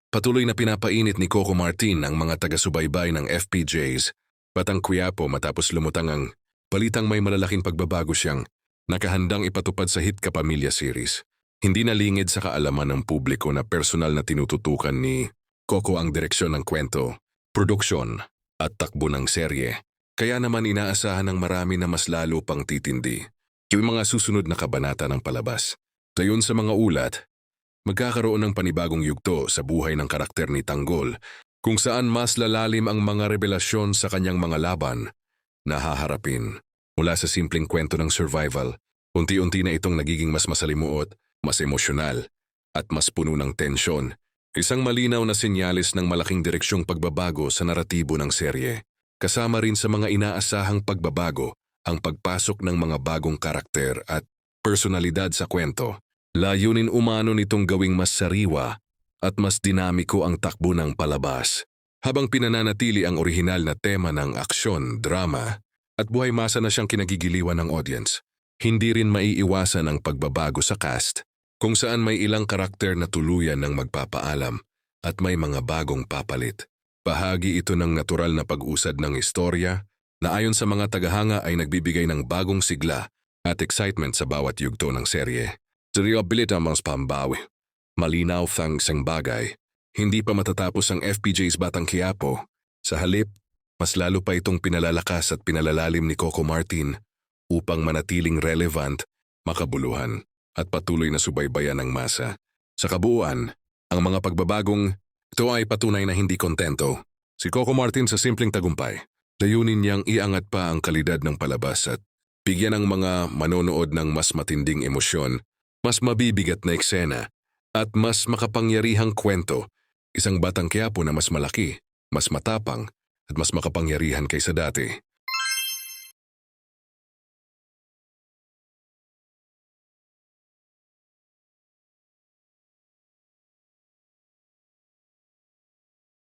Patuloy na pinapainit ni Coco Martin ang mga taga-subaybay ng FPJs, Batang Quiapo matapos lumutang ang balitang may malalaking pagbabago siyang nakahandang ipatupad sa Hit Kapamilya series. Hindi nalingid sa kaalaman ng publiko na personal na tinututukan ni Coco ang direksyon ng kwento, produksyon at takbo ng serye. Kaya naman inaasahan ng marami na mas lalo pang titindi yung mga susunod na kabanata ng palabas. Tayon sa mga ulat, magkakaroon ng panibagong yugto sa buhay ng karakter ni Tanggol kung saan mas lalalim ang mga revelasyon sa kanyang mga laban na haharapin. Mula sa simpleng kwento ng survival, unti-unti na itong nagiging mas masalimuot, mas emosyonal, at mas puno ng tensyon. Isang malinaw na senyales ng malaking direksyong pagbabago sa naratibo ng serye. Kasama rin sa mga inaasahang pagbabago ang pagpasok ng mga bagong karakter at personalidad sa kwento. Layunin umano nitong gawing mas sariwa at mas dinamiko ang takbo ng palabas. Habang pinananatili ang orihinal na tema ng aksyon, drama, at buhay masa na siyang kinagigiliwan ng audience, hindi rin maiiwasan ang pagbabago sa cast, kung saan may ilang karakter na tuluyan ng magpapaalam at may mga bagong papalit. Bahagi ito ng natural na pag-usad ng istorya na ayon sa mga tagahanga ay nagbibigay ng bagong sigla at excitement sa bawat yugto ng serye. Seryobilita mas pambawi. Malinaw ang isang bagay. Hindi pa matatapos ang FPJ's Batang Quiapo. Sa halip, mas lalo pa itong pinalalakas at pinalalalim ni Coco Martin upang manatiling relevant, makabuluhan, at patuloy na subaybayan ng masa. Sa kabuuan, ang mga pagbabagong ito ay patunay na hindi kontento. Si Coco Martin sa simpleng tagumpay. Layunin niyang iangat pa ang kalidad ng palabas at bigyan ng mga manonood ng mas matinding emosyon, mas mabibigat na eksena, at mas makapangyarihang kwento. Isang Batang Quiapo na mas malaki, mas matapang, at mas makapangyarihan kaysa dati.